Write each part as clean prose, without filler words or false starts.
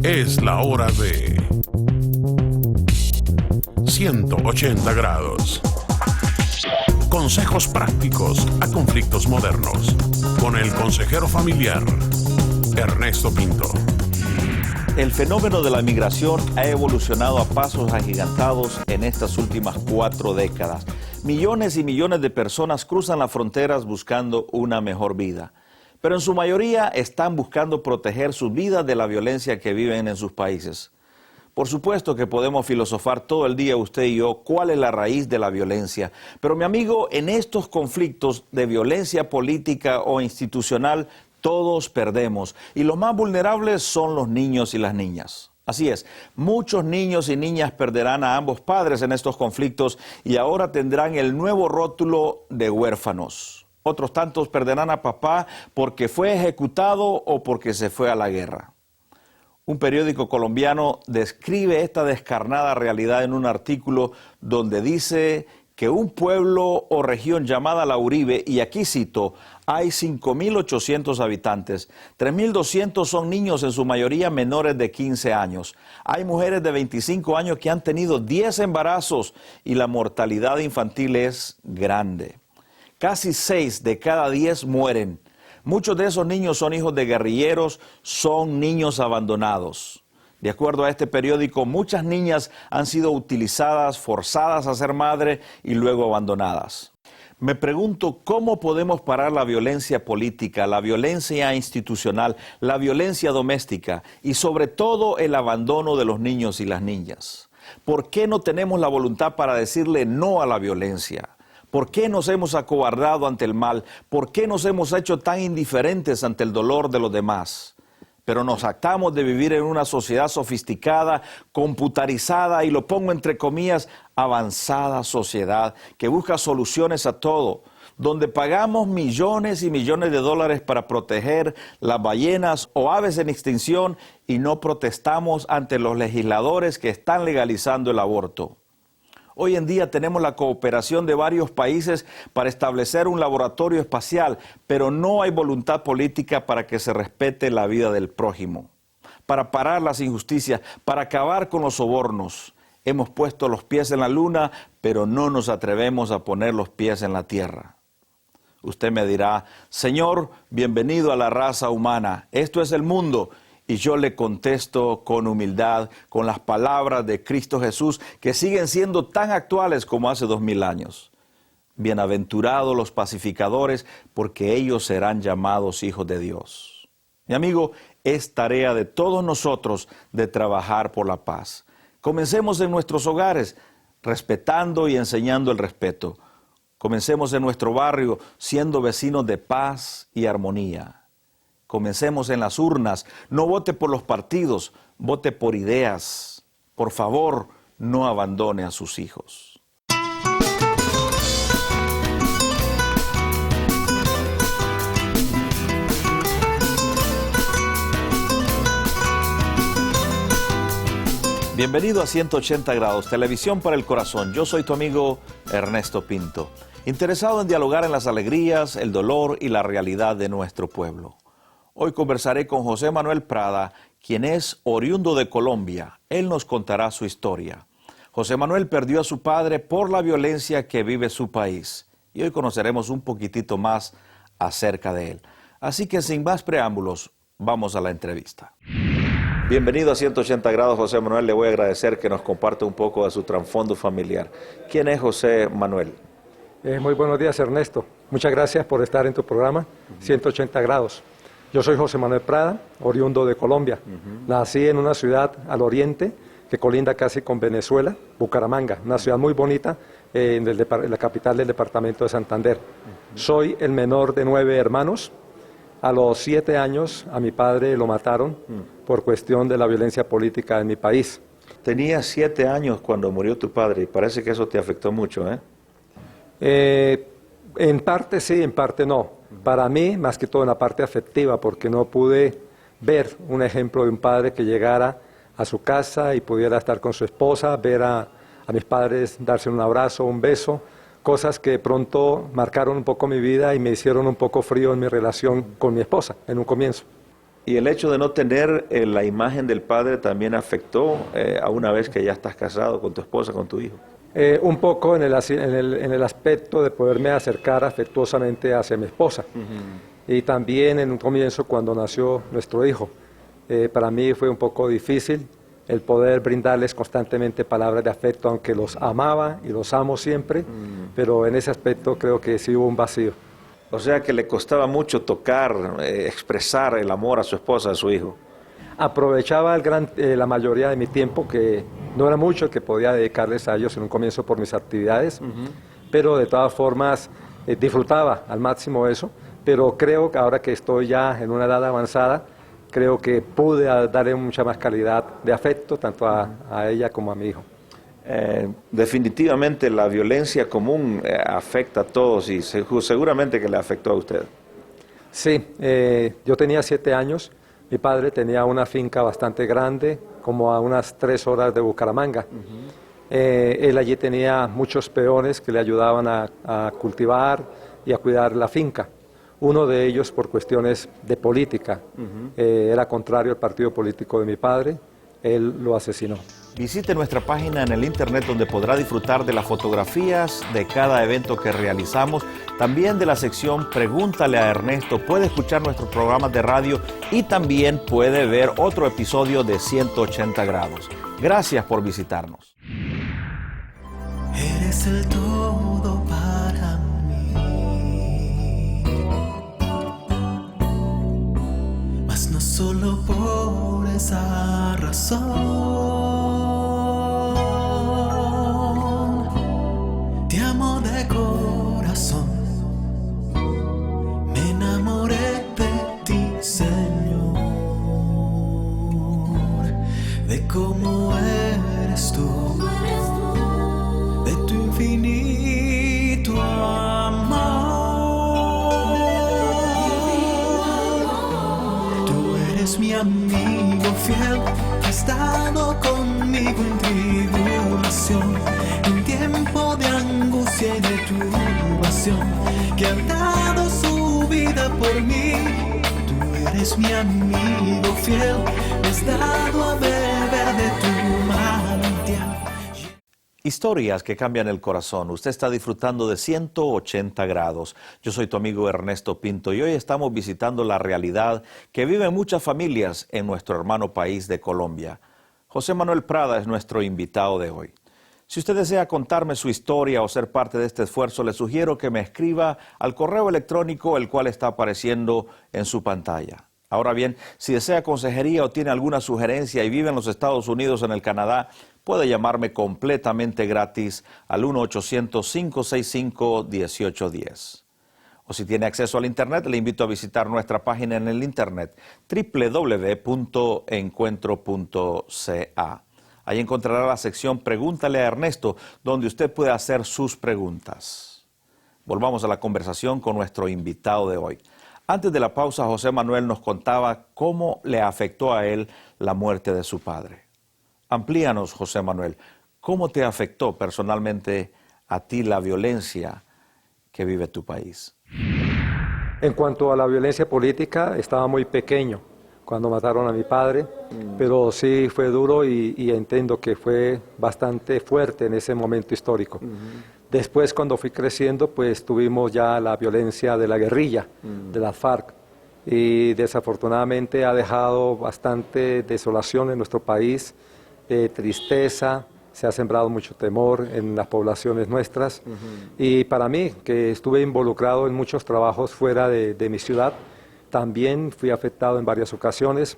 Es la hora de 180 grados. Consejos prácticos a conflictos modernos. Con el consejero familiar, Ernesto Pinto. El fenómeno de la migración ha evolucionado a pasos agigantados en estas últimas 4 décadas. Millones y millones de personas cruzan las fronteras buscando una mejor vida. Pero en su mayoría están buscando proteger sus vidas de la violencia que viven en sus países. Por supuesto que podemos filosofar todo el día usted y yo cuál es la raíz de la violencia. Pero mi amigo, en estos conflictos de violencia política o institucional, todos perdemos. Y los más vulnerables son los niños y las niñas. Así es, muchos niños y niñas perderán a ambos padres en estos conflictos y ahora tendrán el nuevo rótulo de huérfanos. Otros tantos perderán a papá porque fue ejecutado o porque se fue a la guerra. Un periódico colombiano describe esta descarnada realidad en un artículo donde dice que un pueblo o región llamada La Uribe, y aquí cito, hay 5.800 habitantes, 3.200 son niños, en su mayoría menores de 15 años. Hay mujeres de 25 años que han tenido 10 embarazos y la mortalidad infantil es grande. Casi 6 de cada 10 mueren. Muchos de esos niños son hijos de guerrilleros, son niños abandonados. De acuerdo a este periódico, muchas niñas han sido utilizadas, forzadas a ser madre y luego abandonadas. Me pregunto cómo podemos parar la violencia política, la violencia institucional, la violencia doméstica y sobre todo el abandono de los niños y las niñas. ¿Por qué no tenemos la voluntad para decirle no a la violencia? ¿Por qué nos hemos acobardado ante el mal? ¿Por qué nos hemos hecho tan indiferentes ante el dolor de los demás? Pero nos jactamos de vivir en una sociedad sofisticada, computarizada, y lo pongo entre comillas, avanzada sociedad, que busca soluciones a todo, donde pagamos millones y millones de dólares para proteger las ballenas o aves en extinción y no protestamos ante los legisladores que están legalizando el aborto. Hoy en día tenemos la cooperación de varios países para establecer un laboratorio espacial, pero no hay voluntad política para que se respete la vida del prójimo, para parar las injusticias, para acabar con los sobornos. Hemos puesto los pies en la luna, pero no nos atrevemos a poner los pies en la tierra. Usted me dirá, Señor, bienvenido a la raza humana, esto es el mundo. Y yo le contesto con humildad, con las palabras de Cristo Jesús, que siguen siendo tan actuales como hace 2000 años. Bienaventurados los pacificadores, porque ellos serán llamados hijos de Dios. Mi amigo, es tarea de todos nosotros de trabajar por la paz. Comencemos en nuestros hogares, respetando y enseñando el respeto. Comencemos en nuestro barrio, siendo vecinos de paz y armonía. Comencemos en las urnas. No vote por los partidos, vote por ideas. Por favor, no abandone a sus hijos. Bienvenido a 180 grados, televisión para el corazón. Yo soy tu amigo Ernesto Pinto, interesado en dialogar en las alegrías, el dolor y la realidad de nuestro pueblo. Hoy conversaré con José Manuel Prada, quien es oriundo de Colombia. Él nos contará su historia. José Manuel perdió a su padre por la violencia que vive su país. Y hoy conoceremos un poquitito más acerca de él. Así que sin más preámbulos, vamos a la entrevista. Bienvenido a 180 grados, José Manuel. Le voy a agradecer que nos comparta un poco de su trasfondo familiar. ¿Quién es José Manuel? Muy buenos días, Ernesto. Muchas gracias por estar en tu programa, 180 grados. Yo soy José Manuel Prada, oriundo de Colombia. Nací en una ciudad al oriente que colinda casi con Venezuela, Bucaramanga, una ciudad muy bonita en la capital del departamento de Santander. Soy el menor de 9 hermanos. A los 7 años a mi padre lo mataron por cuestión de la violencia política en mi país. Tenías 7 años cuando murió tu padre y parece que eso te afectó mucho, ¿eh? En parte sí, en parte no. Para mí, más que todo en la parte afectiva, porque no pude ver un ejemplo de un padre que llegara a su casa y pudiera estar con su esposa, ver a mis padres darse un abrazo, un beso, cosas que pronto marcaron un poco mi vida y me hicieron un poco frío en mi relación con mi esposa en un comienzo. ¿Y el hecho de no tener la imagen del padre también afectó a una vez que ya estás casado con tu esposa, con tu hijo? Un poco en el aspecto de poderme acercar afectuosamente hacia mi esposa. Y también en un comienzo cuando nació nuestro hijo. Para mí fue un poco difícil el poder brindarles constantemente palabras de afecto, aunque los amaba y los amo siempre, pero en ese aspecto creo que sí hubo un vacío. O sea que le costaba mucho tocar, expresar el amor a su esposa, a su hijo. Aprovechaba la mayoría de mi tiempo, que no era mucho que podía dedicarles a ellos en un comienzo por mis actividades, pero de todas formas disfrutaba al máximo eso, pero creo que ahora que estoy ya en una edad avanzada, creo que pude darle mucha más calidad de afecto tanto a ella como a mi hijo. Definitivamente la violencia común afecta a todos y seguramente que le afectó a usted. Sí, yo tenía 7 años, mi padre tenía una finca bastante grande, como a unas 3 horas de Bucaramanga. Él allí tenía muchos peones que le ayudaban a cultivar y a cuidar la finca. Uno de ellos por cuestiones de política, era contrario al partido político de mi padre, él lo asesinó. Visite nuestra página en el internet donde podrá disfrutar de las fotografías de cada evento que realizamos, también de la sección Pregúntale a Ernesto, puede escuchar nuestros programas de radio y también puede ver otro episodio de 180 grados. Gracias por visitarnos. Eres el todo para mí, mas no solo por esa razón. Te amo de corazón, me enamoré de ti, Señor, de cómo eres tú, de tu infinito amor. Tú eres mi amigo fiel, que has estado conmigo en tribulación, en tiempo de angustia y de turbación, que ha dado su vida por mí. Tú eres mi amigo fiel, me has dado a beber de tu manantial. Historias que cambian el corazón. Usted está disfrutando de 180 grados. Yo soy tu amigo Ernesto Pinto y hoy estamos visitando la realidad que viven muchas familias en nuestro hermano país de Colombia. José Manuel Prada es nuestro invitado de hoy. Si usted desea contarme su historia o ser parte de este esfuerzo, le sugiero que me escriba al correo electrónico el cual está apareciendo en su pantalla. Ahora bien, si desea consejería o tiene alguna sugerencia y vive en los Estados Unidos o en el Canadá, puede llamarme completamente gratis al 1-800-565-1810. O si tiene acceso al Internet, le invito a visitar nuestra página en el Internet, www.encuentro.ca. Ahí encontrará la sección Pregúntale a Ernesto, donde usted puede hacer sus preguntas. Volvamos a la conversación con nuestro invitado de hoy. Antes de la pausa, José Manuel nos contaba cómo le afectó a él la muerte de su padre. Amplíanos, José Manuel, ¿cómo te afectó personalmente a ti la violencia que vive tu país? En cuanto a la violencia política, estaba muy pequeño cuando mataron a mi padre, pero sí fue duro y entiendo que fue bastante fuerte en ese momento histórico. Después, cuando fui creciendo, pues tuvimos ya la violencia de la guerrilla, de las FARC, y desafortunadamente ha dejado bastante desolación en nuestro país, tristeza, se ha sembrado mucho temor en las poblaciones nuestras. Y para mí, que estuve involucrado en muchos trabajos fuera de mi ciudad, también fui afectado en varias ocasiones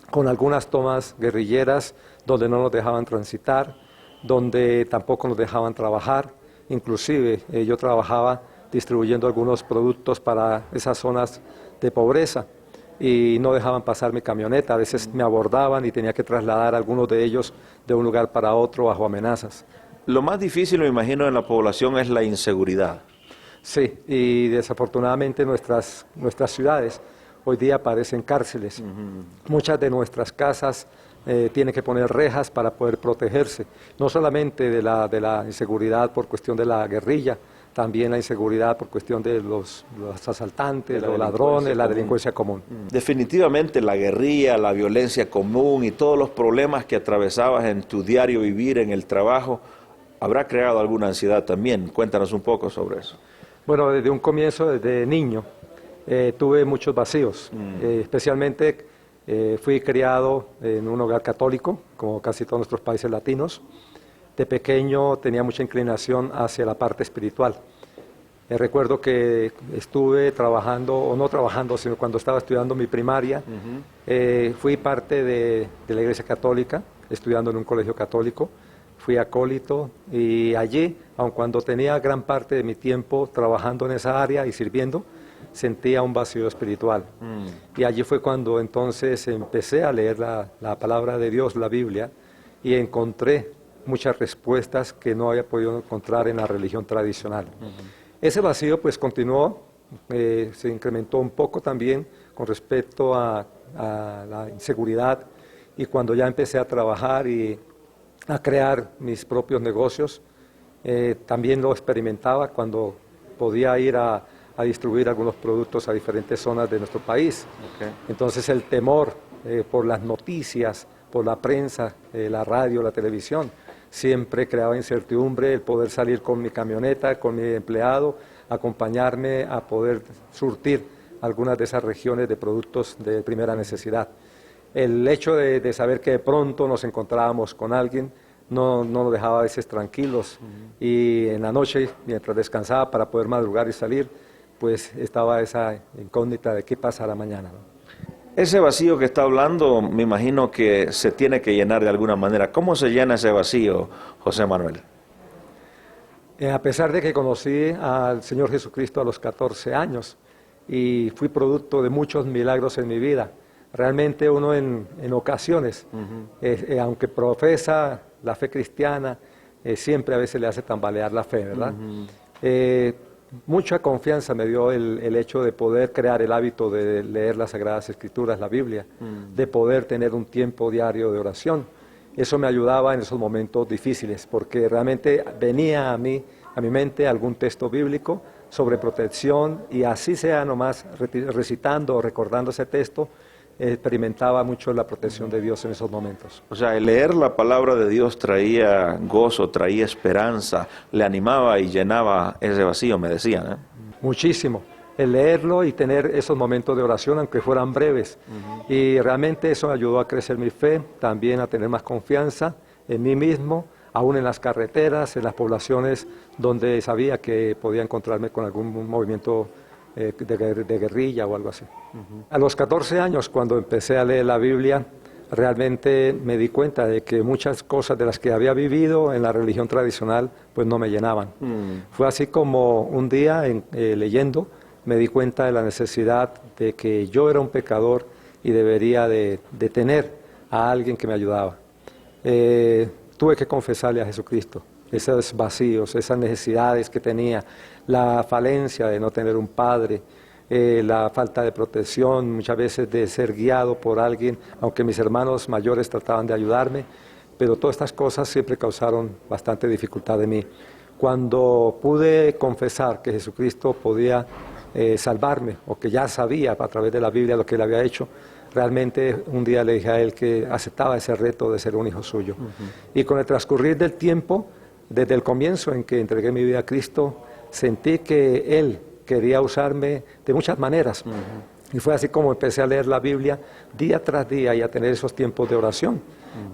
con algunas tomas guerrilleras donde no nos dejaban transitar, donde tampoco nos dejaban trabajar. Inclusive yo trabajaba distribuyendo algunos productos para esas zonas de pobreza y no dejaban pasar mi camioneta. A veces me abordaban y tenía que trasladar a algunos de ellos de un lugar para otro bajo amenazas. Lo más difícil, me imagino, en la población es la inseguridad. Sí, y desafortunadamente nuestras ciudades hoy día parecen cárceles. Muchas de nuestras casas tienen que poner rejas para poder protegerse, no solamente de la inseguridad por cuestión de la guerrilla, también la inseguridad por cuestión de los asaltantes, los ladrones, la delincuencia común. Definitivamente la guerrilla, la violencia común y todos los problemas que atravesabas en tu diario vivir, en el trabajo, habrá creado alguna ansiedad también. Cuéntanos un poco sobre eso. Bueno, desde un comienzo, desde niño, tuve muchos vacíos. Especialmente fui criado en un hogar católico, como casi todos nuestros países latinos. De pequeño tenía mucha inclinación hacia la parte espiritual. Recuerdo que estuve trabajando, o no trabajando, sino cuando estaba estudiando mi primaria, fui parte de la Iglesia Católica, estudiando en un colegio católico, fui acólito y allí, aun cuando tenía gran parte de mi tiempo trabajando en esa área y sirviendo, sentía un vacío espiritual. Y allí fue cuando entonces empecé a leer la palabra de Dios, la Biblia, y encontré muchas respuestas que no había podido encontrar en la religión tradicional. Ese vacío pues continuó, se incrementó un poco también con respecto a la inseguridad, y cuando ya empecé a trabajar y a crear mis propios negocios, también lo experimentaba cuando podía ir a distribuir algunos productos a diferentes zonas de nuestro país. Entonces el temor por las noticias, por la prensa, la radio, la televisión, siempre creaba incertidumbre el poder salir con mi camioneta, con mi empleado, acompañarme a poder surtir algunas de esas regiones de productos de primera necesidad. El hecho de saber que de pronto nos encontrábamos con alguien no nos dejaba a veces tranquilos, y en la noche, mientras descansaba para poder madrugar y salir, pues estaba esa incógnita de qué pasará mañana, ¿no? Ese vacío que está hablando, me imagino que se tiene que llenar de alguna manera. ¿Cómo se llena ese vacío, José Manuel? A pesar de que conocí al Señor Jesucristo a los 14 años y fui producto de muchos milagros en mi vida, realmente uno en ocasiones, aunque profesa la fe cristiana, siempre a veces le hace tambalear la fe, ¿verdad? Mucha confianza me dio el hecho de poder crear el hábito de leer las Sagradas Escrituras, la Biblia, de poder tener un tiempo diario de oración. Eso me ayudaba en esos momentos difíciles, porque realmente venía a mi mente algún texto bíblico sobre protección, y así sea nomás recitando o recordando ese texto, experimentaba mucho la protección de Dios en esos momentos. O sea, el leer la palabra de Dios traía gozo, traía esperanza, le animaba y llenaba ese vacío, me decían, ¿eh? Muchísimo. El leerlo y tener esos momentos de oración, aunque fueran breves. Y realmente eso me ayudó a crecer mi fe, también a tener más confianza en mí mismo, aún en las carreteras, en las poblaciones donde sabía que podía encontrarme con algún movimiento de guerrilla o algo así. A los 14 años, cuando empecé a leer la Biblia, realmente me di cuenta de que muchas cosas de las que había vivido en la religión tradicional pues no me llenaban. Fue así como un día leyendo me di cuenta de la necesidad de que yo era un pecador y debería de tener a alguien que me ayudaba. Tuve que confesarle a Jesucristo esos vacíos, esas necesidades que tenía, la falencia de no tener un padre, la falta de protección, muchas veces de ser guiado por alguien, aunque mis hermanos mayores trataban de ayudarme, pero todas estas cosas siempre causaron bastante dificultad en mí. Cuando pude confesar que Jesucristo podía salvarme, o que ya sabía a través de la Biblia lo que Él había hecho, realmente un día le dije a Él que aceptaba ese reto de ser un hijo suyo. Y con el transcurrir del tiempo, desde el comienzo en que entregué mi vida a Cristo, sentí que Él quería usarme de muchas maneras. Y fue así como empecé a leer la Biblia día tras día y a tener esos tiempos de oración,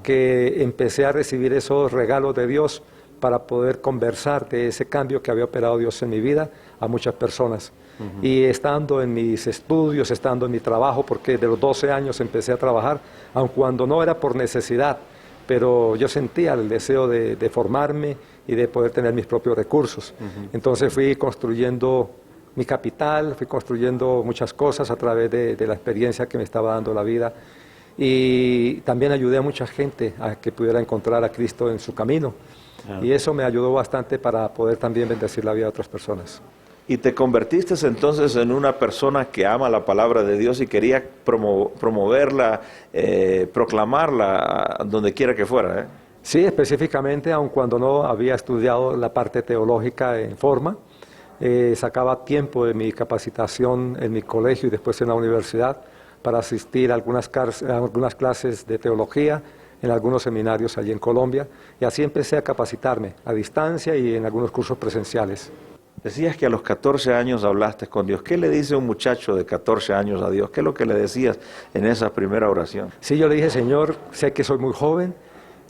que empecé a recibir esos regalos de Dios para poder conversar de ese cambio que había operado Dios en mi vida a muchas personas. Y estando en mis estudios, estando en mi trabajo, porque de los 12 años empecé a trabajar, aun cuando no era por necesidad, pero yo sentía el deseo de formarme y de poder tener mis propios recursos. Entonces fui construyendo mi capital, fui construyendo muchas cosas a través de la experiencia que me estaba dando la vida, y también ayudé a mucha gente a que pudiera encontrar a Cristo en su camino. Y eso me ayudó bastante para poder también bendecir la vida de otras personas. Y te convertiste entonces en una persona que ama la palabra de Dios y quería promoverla, proclamarla donde quiera que fuera, ¿eh? Sí, específicamente, aun cuando no había estudiado la parte teológica en forma, sacaba tiempo de mi capacitación en mi colegio y después en la universidad para asistir a algunas clases de teología en algunos seminarios allí en Colombia, y así empecé a capacitarme a distancia y en algunos cursos presenciales. Decías que a los 14 años hablaste con Dios. ¿Qué le dice un muchacho de 14 años a Dios? ¿Qué es lo que le decías en esa primera oración? Sí, yo le dije: Señor, sé que soy muy joven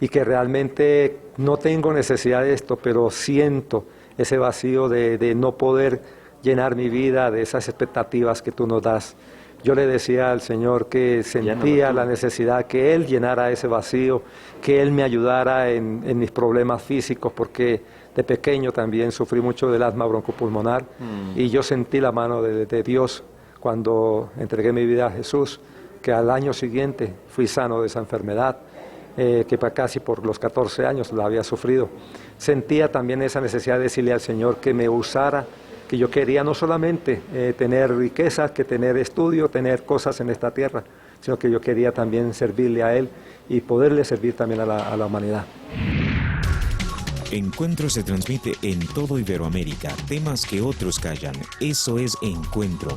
y que realmente no tengo necesidad de esto, pero siento ese vacío de no poder llenar mi vida de esas expectativas que tú nos das. Yo le decía al Señor que sentía la necesidad que Él llenara ese vacío, que Él me ayudara en mis problemas físicos, porque de pequeño también sufrí mucho del asma broncopulmonar y yo sentí la mano de Dios cuando entregué mi vida a Jesús, que al año siguiente fui sano de esa enfermedad, que casi por los 14 años la había sufrido. Sentía también esa necesidad de decirle al Señor que me usara, que yo quería no solamente tener riquezas, que tener estudio, tener cosas en esta tierra, sino que yo quería también servirle a Él y poderle servir también a la humanidad. Encuentro se transmite en todo Iberoamérica, temas que otros callan. Eso es Encuentro.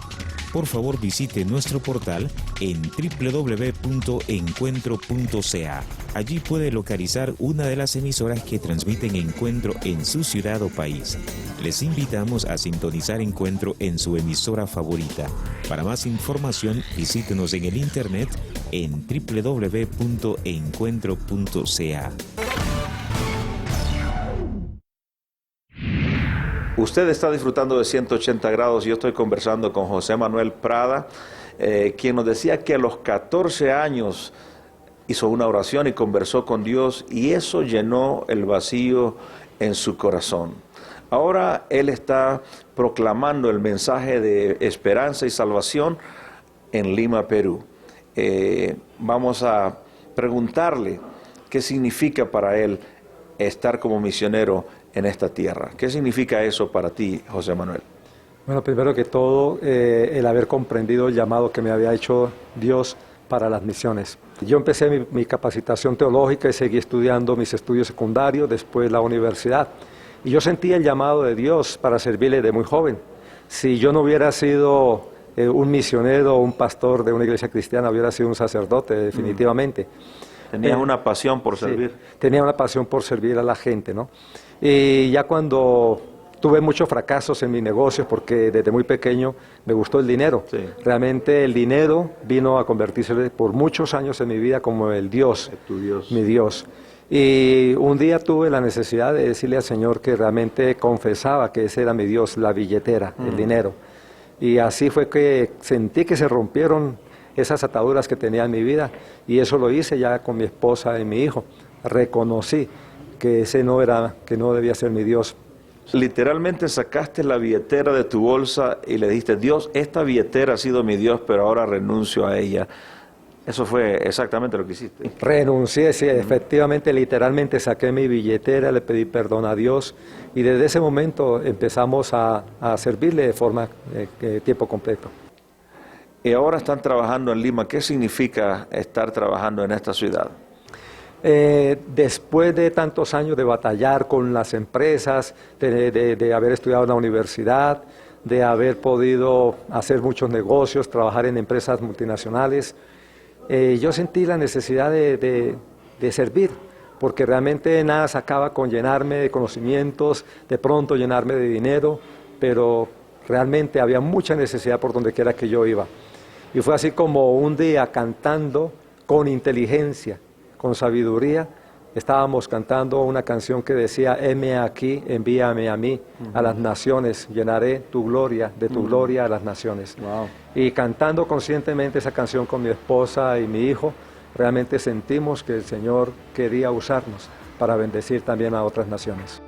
Por favor, visite nuestro portal en www.encuentro.ca. Allí puede localizar una de las emisoras que transmiten Encuentro en su ciudad o país. Les invitamos a sintonizar Encuentro en su emisora favorita. Para más información, visítenos en el internet en www.encuentro.ca. Usted está disfrutando de 180 grados. Yo estoy conversando con José Manuel Prada, quien nos decía que a los 14 años hizo una oración y conversó con Dios, y eso llenó el vacío en su corazón. Ahora él está proclamando el mensaje de esperanza y salvación en Lima, Perú. Vamos a preguntarle qué significa para él estar como misionero en esta tierra. ¿Qué significa eso para ti, José Manuel? Bueno, primero que todo, el haber comprendido el llamado que me había hecho Dios para las misiones. Yo empecé mi capacitación teológica y seguí estudiando mis estudios secundarios, después la universidad. Y yo sentí el llamado de Dios para servirle de muy joven. Si yo no hubiera sido un misionero o un pastor de una iglesia cristiana, hubiera sido un sacerdote, definitivamente. Tenías una pasión por servir. Sí, tenía una pasión por servir a la gente, ¿no? Y ya cuando tuve muchos fracasos en mis negocios, porque desde muy pequeño me gustó el dinero. Sí. Realmente el dinero vino a convertirse por muchos años en mi vida como el Dios, tu Dios. Mi Dios. Y un día tuve la necesidad de decirle al Señor que realmente confesaba que ese era mi Dios, la billetera, el dinero. Y así fue que sentí que se rompieron esas ataduras que tenía en mi vida, y eso lo hice ya con mi esposa y mi hijo. Reconocí que ese no era, que no debía ser mi Dios. Literalmente sacaste la billetera de tu bolsa y le dijiste: Dios, esta billetera ha sido mi Dios, pero ahora renuncio a ella. Eso fue exactamente lo que hiciste. Renuncié, sí, efectivamente, literalmente saqué mi billetera, le pedí perdón a Dios, y desde ese momento empezamos a servirle de forma tiempo completo. Y ahora están trabajando en Lima. ¿Qué significa estar trabajando en esta ciudad? Después de tantos años de batallar con las empresas, de haber estudiado en la universidad, de haber podido hacer muchos negocios, trabajar en empresas multinacionales, yo sentí la necesidad de servir, porque realmente nada sacaba con llenarme de conocimientos, de pronto llenarme de dinero, pero realmente había mucha necesidad por donde quiera que yo iba. Y fue así como un día, cantando con inteligencia, con sabiduría, estábamos cantando una canción que decía: heme aquí, envíame a mí, a las naciones, llenaré tu gloria, de tu gloria a las naciones. Wow. Y cantando conscientemente esa canción con mi esposa y mi hijo, realmente sentimos que el Señor quería usarnos para bendecir también a otras naciones.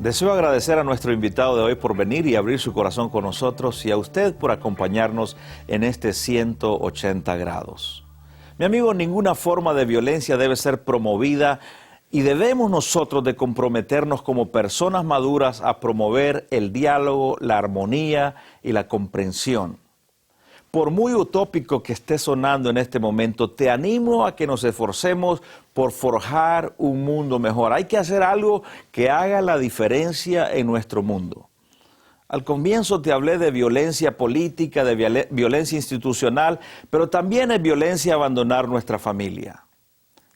Deseo agradecer a nuestro invitado de hoy por venir y abrir su corazón con nosotros y a usted por acompañarnos en este 180 grados. Mi amigo, ninguna forma de violencia debe ser promovida y debemos nosotros de comprometernos como personas maduras a promover el diálogo, la armonía y la comprensión. Por muy utópico que esté sonando en este momento, te animo a que nos esforcemos por forjar un mundo mejor. Hay que hacer algo que haga la diferencia en nuestro mundo. Al comienzo te hablé de violencia política, de violencia institucional, pero también es violencia abandonar nuestra familia.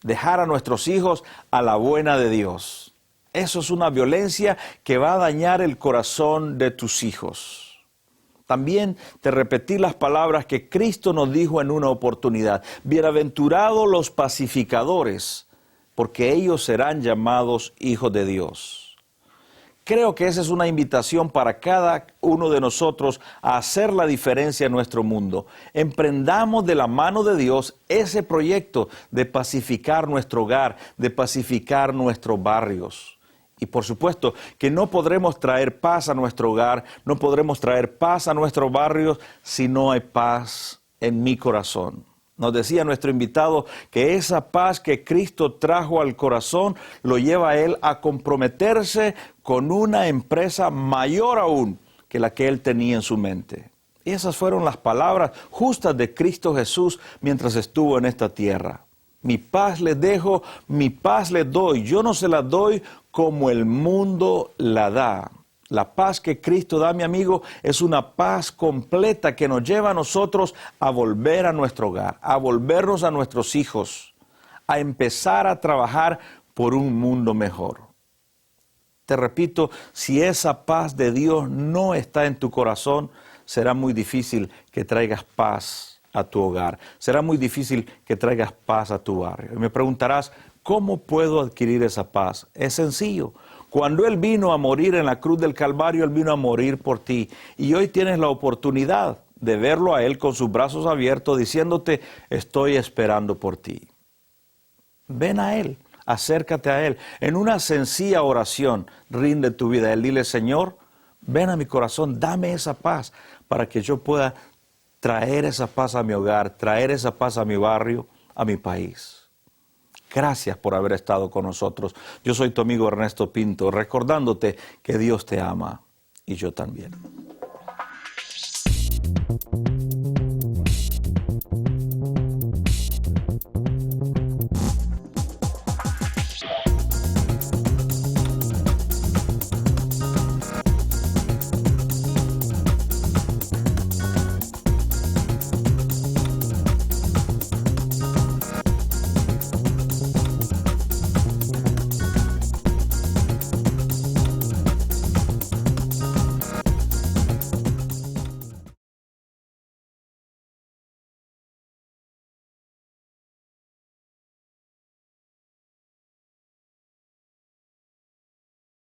Dejar a nuestros hijos a la buena de Dios. Eso es una violencia que va a dañar el corazón de tus hijos. También te repetí las palabras que Cristo nos dijo en una oportunidad. Bienaventurados los pacificadores, porque ellos serán llamados hijos de Dios. Creo que esa es una invitación para cada uno de nosotros a hacer la diferencia en nuestro mundo. Emprendamos de la mano de Dios ese proyecto de pacificar nuestro hogar, de pacificar nuestros barrios. Y por supuesto que no podremos traer paz a nuestro hogar, no podremos traer paz a nuestros barrios si no hay paz en mi corazón. Nos decía nuestro invitado que esa paz que Cristo trajo al corazón lo lleva a él a comprometerse con una empresa mayor aún que la que él tenía en su mente. Y esas fueron las palabras justas de Cristo Jesús mientras estuvo en esta tierra. Mi paz les dejo, mi paz les doy. Yo no se la doy como el mundo la da. La paz que Cristo da, mi amigo, es una paz completa que nos lleva a nosotros a volver a nuestro hogar, a volvernos a nuestros hijos, a empezar a trabajar por un mundo mejor. Te repito, si esa paz de Dios no está en tu corazón, será muy difícil que traigas paz a tu hogar. Será muy difícil que traigas paz a tu barrio. Y me preguntarás, ¿cómo puedo adquirir esa paz? Es sencillo. Cuando Él vino a morir en la cruz del Calvario, Él vino a morir por ti. Y hoy tienes la oportunidad de verlo a Él con sus brazos abiertos, diciéndote, estoy esperando por ti. Ven a Él, acércate a Él. En una sencilla oración, rinde tu vida a Él. Dile, Señor, ven a mi corazón, dame esa paz para que yo pueda traer esa paz a mi hogar, traer esa paz a mi barrio, a mi país. Gracias por haber estado con nosotros. Yo soy tu amigo Ernesto Pinto, recordándote que Dios te ama y yo también.